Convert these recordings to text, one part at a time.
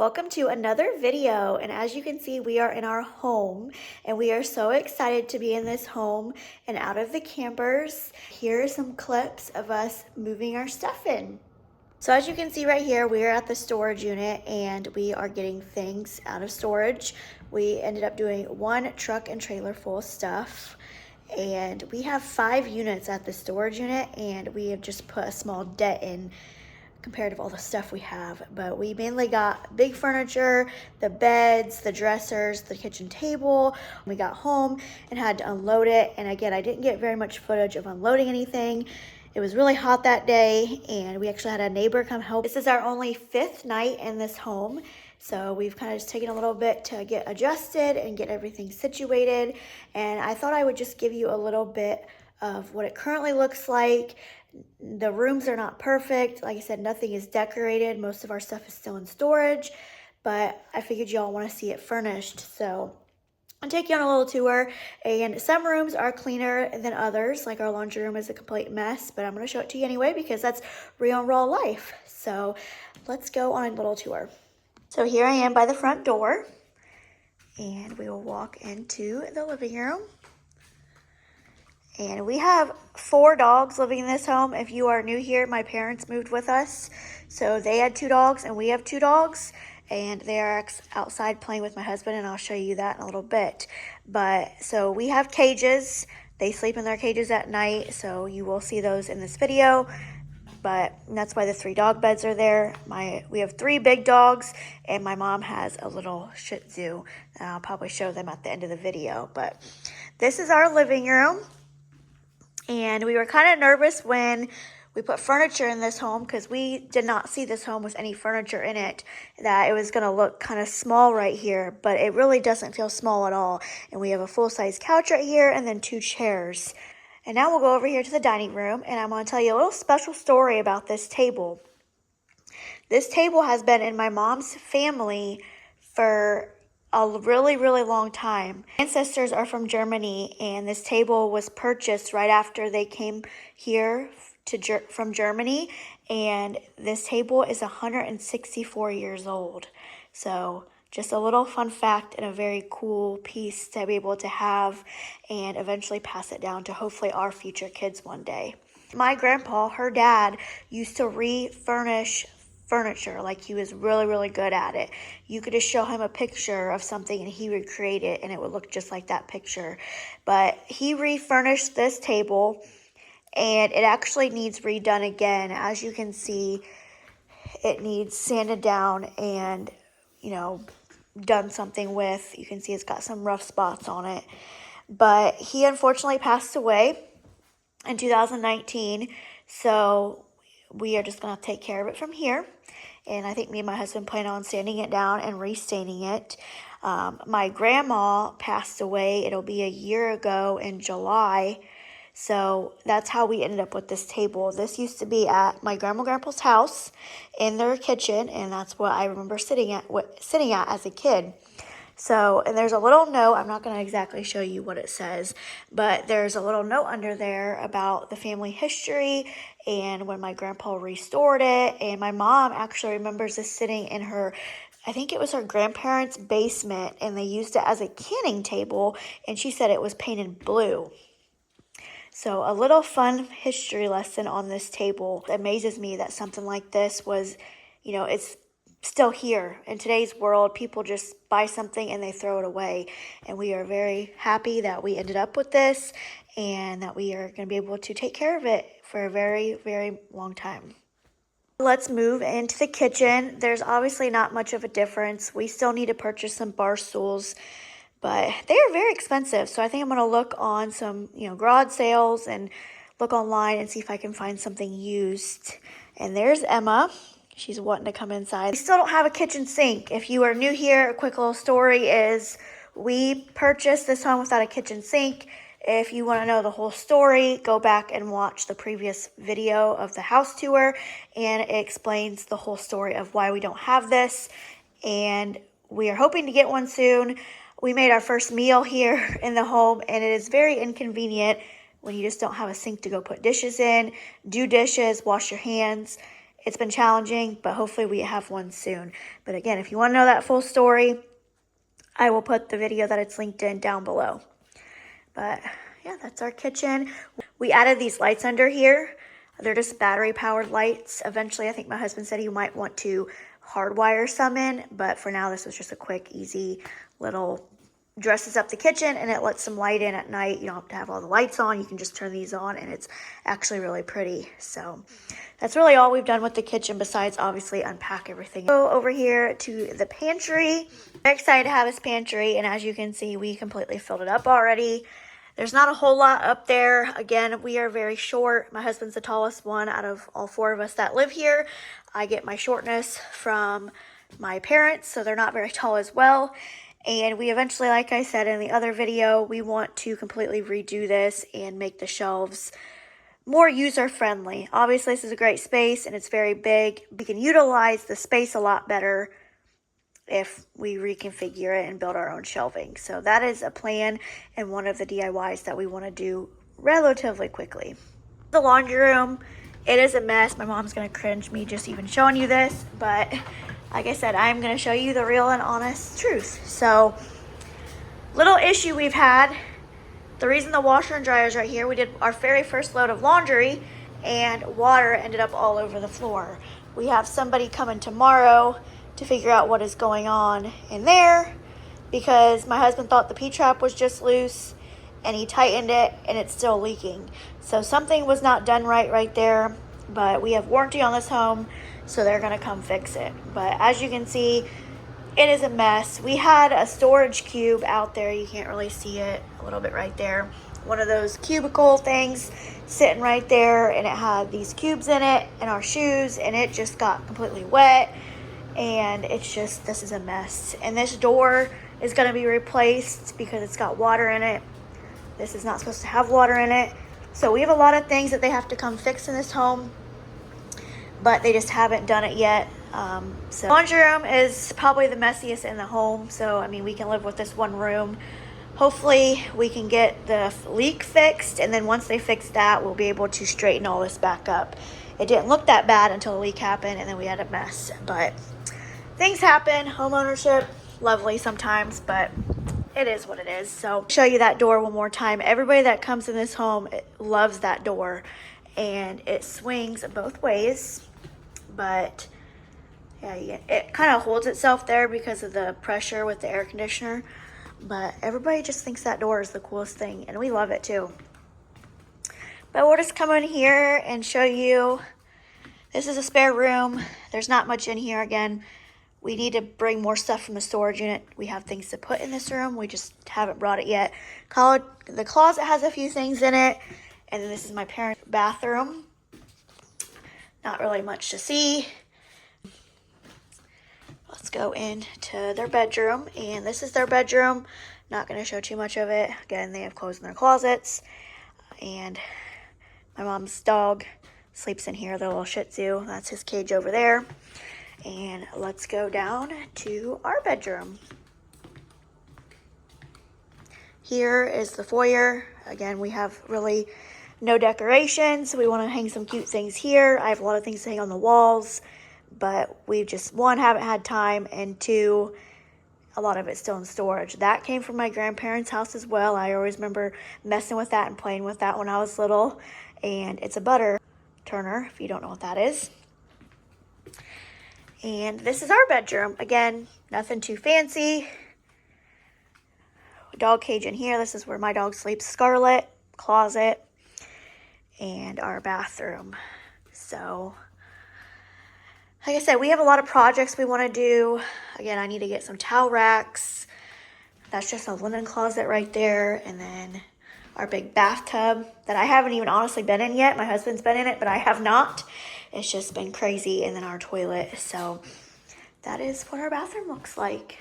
Welcome to another video, and as you can see, we are in our home and we are so excited to be in this home and out of the campers. Here are some clips of us moving our stuff in. So as you can see right here, we are at the storage unit and we are getting things out of storage. We ended up doing one truck and trailer full of stuff, and we have 5 units at the storage unit, and we have just put a small dent in compared to all the stuff we have. But we mainly got big furniture, the beds, the dressers, the kitchen table. We got home and had to unload it, and again, I didn't get very much footage of unloading anything. It was really hot that day, and we actually had a neighbor come help. This is our only 5th night in this home, so we've kind of just taken a little bit to get adjusted and get everything situated. And I thought I would just give you a little bit of what it currently looks like. The rooms are not perfect. Like I said, nothing is decorated. Most of our stuff is still in storage, but I figured y'all want to see it furnished. So I'll take you on a little tour, and some rooms are cleaner than others. Like our laundry room is a complete mess, but I'm going to show it to you anyway because that's real and raw life. So let's go on a little tour. So here I am by the front door, and we will walk into the living room. And we have 4 dogs living in this home. If you are new here, my parents moved with us. So they had 2 dogs and we have 2 dogs. And they are outside playing with my husband, and I'll show you that in a little bit. But so we have cages. They sleep in their cages at night, so you will see those in this video. But that's why the 3 dog beds are there. We have 3 big dogs, and my mom has a little Shih Tzu. I'll probably show them at the end of the video. But this is our living room. And we were kind of nervous when we put furniture in this home because we did not see this home with any furniture in it, that it was going to look kind of small right here, but it really doesn't feel small at all. And we have a full-size couch right here and then 2 chairs. And now we'll go over here to the dining room, and I'm going to tell you a little special story about this table. This table has been in my mom's family for a really, really long time. Ancestors are from Germany, and this table was purchased right after they came here from Germany, and this table is 164 years old. So just a little fun fact and a very cool piece to be able to have and eventually pass it down to hopefully our future kids one day. My grandpa, her dad, used to refurnish furniture. Like, he was really, really good at it. You could just show him a picture of something and he would create it and it would look just like that picture. But he refurnished this table, and it actually needs redone again. As you can see, it needs sanded down and, done something with. You can see it's got some rough spots on it. But he unfortunately passed away in 2019, so we are just going to take care of it from here. And I think me and my husband plan on sanding it down and restaining it. My grandma passed away. It'll be a year ago in July. So that's how we ended up with this table. This used to be at my grandma and grandpa's house in their kitchen, and that's what I remember sitting at as a kid. So, and there's a little note. I'm not going to exactly show you what it says, but there's a little note under there about the family history and when my grandpa restored it. And my mom actually remembers this sitting in her, I think it was her grandparents' basement, and they used it as a canning table, and she said it was painted blue. So a little fun history lesson on this table. It amazes me that something like this was, it's still here. In today's world, people just buy something and they throw it away. And we are very happy that we ended up with this and that we are going to be able to take care of it for a very, very long time. Let's move into the kitchen. There's obviously not much of a difference. We still need to purchase some bar stools, but they are very expensive. So I think I'm going to look on some, garage sales and look online and see if I can find something used. And there's Emma. She's wanting to come inside. We still don't have a kitchen sink. If you are new here, a quick little story is we purchased this home without a kitchen sink. If you want to know the whole story, go back and watch the previous video of the house tour, and it explains the whole story of why we don't have this. And we are hoping to get one soon. We made our first meal here in the home, and it is very inconvenient when you just don't have a sink to go put dishes in, do dishes, wash your hands. it's been challenging, but hopefully we have one soon. But again, if you want to know that full story, I will put the video that it's linked in down below. But yeah, that's our kitchen. We added these lights under here. They're just battery powered lights. Eventually, I think my husband said he might want to hardwire some in, but for now, this was just a quick, easy little, dresses up the kitchen and it lets some light in at night. You don't have to have all the lights on. You can just turn these on and it's actually really pretty. So that's really all we've done with the kitchen besides obviously unpack everything. Go over here to the pantry. I'm excited to have this pantry, and as you can see, we completely filled it up already. There's not a whole lot up there. Again, we are very short. My husband's the tallest one out of all four of us that live here. I get my shortness from my parents, so they're not very tall as well. And we eventually, like I said in the other video, we want to completely redo this and make the shelves more user-friendly. Obviously, this is a great space and it's very big. We can utilize the space a lot better if we reconfigure it and build our own shelving. So that is a plan and one of the DIYs that we want to do relatively quickly. The laundry room, it is a mess. My mom's going to cringe me just even showing you this, but like I said, I'm going to show you the real and honest truth. So, little issue we've had. The reason the washer and dryer is right here, we did our very first load of laundry and water ended up all over the floor. We have somebody coming tomorrow to figure out what is going on in there because my husband thought the P-trap was just loose and he tightened it and it's still leaking. So something was not done right there, but we have warranty on this home, so they're gonna come fix it. But as you can see, it is a mess. We had a storage cube out there. You can't really see it a little bit right there. One of those cubicle things sitting right there, and it had these cubes in it and our shoes, and it just got completely wet. And it's just, this is a mess. And this door is going to be replaced because it's got water in it. This is not supposed to have water in it. So we have a lot of things that they have to come fix in this home, but they just haven't done it yet. So laundry room is probably the messiest in the home. So, I mean, we can live with this one room. Hopefully we can get the leak fixed, and then once they fix that, we'll be able to straighten all this back up. It didn't look that bad until the leak happened, and then we had a mess. But things happen. Home ownership, lovely sometimes, but it is what it is. So show you that door one more time. Everybody that comes in this home loves that door, and it swings both ways. But yeah, it kind of holds itself there because of the pressure with the air conditioner. But everybody just thinks that door is the coolest thing, and we love it too. But we'll just come in here and show you. This is a spare room. There's not much in here. Again, we need to bring more stuff from the storage unit. We have things to put in this room. We just haven't brought it yet. The closet has a few things in it. And then this is my parents' bathroom. Not really much to see. Let's go into their bedroom, and this is their bedroom. Not going to show too much of it. Again, they have clothes in their closets, and my mom's dog sleeps in here, the little Shih Tzu. That's his cage over there. And let's go down to our bedroom. Here is the foyer. Again, we have really no decorations. We want to hang some cute things here. I have a lot of things to hang on the walls, but we've just, one, haven't had time, and two, a lot of it's still in storage. That came from my grandparents' house as well. I always remember messing with that and playing with that when I was little. And it's a butter turner, if you don't know what that is. And this is our bedroom. Again, nothing too fancy. Dog cage in here. This is where my dog sleeps. Scarlet, closet, and our bathroom. So, like I said, we have a lot of projects we want to do. Again, I need to get some towel racks. That's just a linen closet right there. And then our big bathtub that I haven't even honestly been in yet. My husband's been in it, but I have not. It's just been crazy. And then our toilet. So that is what our bathroom looks like.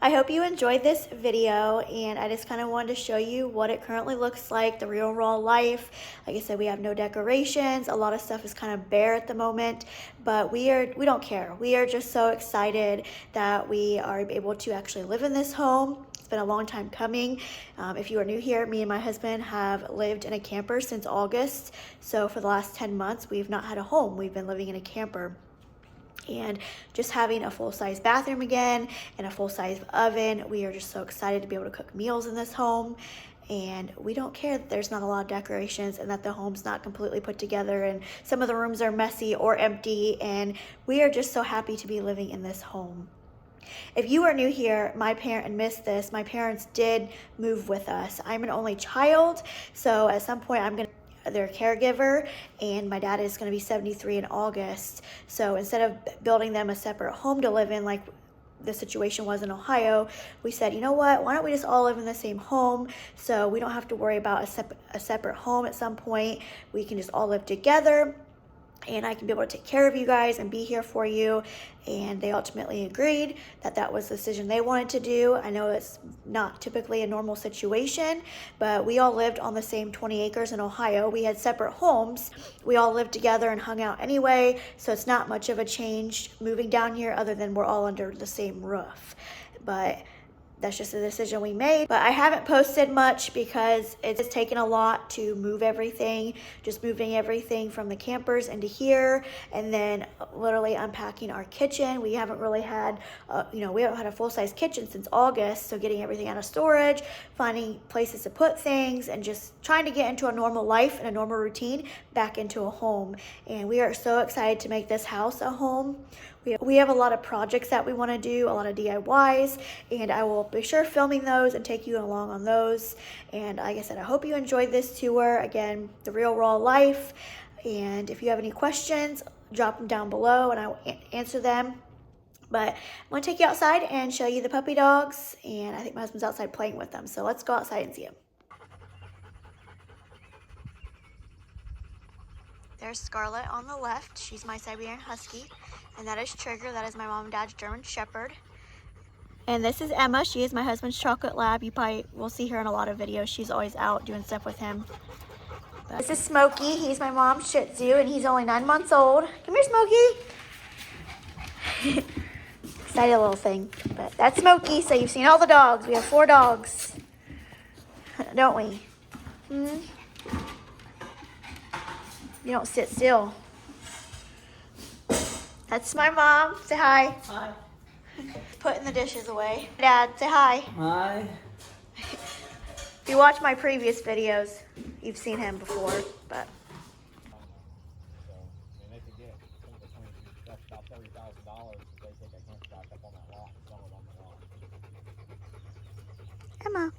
I hope you enjoyed this video, and I just kind of wanted to show you what it currently looks like, the real raw life. Like I said, we have no decorations. A lot of stuff is kind of bare at the moment, but we don't care. We are just so excited that we are able to actually live in this home It's been a long time coming. If you are new here, me and my husband have lived in a camper since August. So for the last 10 months, we've not had a home. We've been living in a camper. And just having a full-size bathroom again and a full-size oven, we are just so excited to be able to cook meals in this home. And we don't care that there's not a lot of decorations and that the home's not completely put together and some of the rooms are messy or empty, and we are just so happy to be living in this home. If you are new here, my parents did move with us. I'm an only child, so at some point I'm their caregiver, and my dad is going to be 73 in August. So instead of building them a separate home to live in like the situation was in Ohio, we said, you know what, why don't we just all live in the same home so we don't have to worry about a separate home at some point. We can just all live together, and I can be able to take care of you guys and be here for you. And they ultimately agreed that that was the decision they wanted to do. I know it's not typically a normal situation, but we all lived on the same 20 acres in Ohio. We had separate homes. We all lived together and hung out anyway, so it's not much of a change moving down here other than we're all under the same roof. But that's just a decision we made. But I haven't posted much because it's taken a lot to move everything, just moving everything from the campers into here, and then literally unpacking our kitchen. We haven't really had, we haven't had a full-size kitchen since August, so getting everything out of storage, finding places to put things, and just trying to get into a normal life and a normal routine back into a home. And we are so excited to make this house a home. We have a lot of projects that we want to do, a lot of DIYs, and I will be sure filming those and take you along on those. And like I said, I hope you enjoyed this tour. Again, the real raw life. And if you have any questions, drop them down below and I will answer them. But I'm going to take you outside and show you the puppy dogs, and I think my husband's outside playing with them. So let's go outside and see him. There's Scarlet on the left. She's my Siberian Husky. And that is Trigger. That is my mom and dad's German Shepherd. And this is Emma. She is my husband's chocolate lab. You probably will see her in a lot of videos. She's always out doing stuff with him. But this is Smokey. He's my mom's Shih Tzu, and he's only 9 months old. Come here, Smokey. Excited little thing. But that's Smokey. So you've seen all the dogs. We have 4 dogs. Don't we? You don't sit still. That's my mom. Say hi. Hi. Putting the dishes away. Dad, say hi. Hi. If you watch my previous videos, you've seen him before, but. They could get, that's about $30,000 if they take a hunchback up on that lot and sell it on the lot. Emma.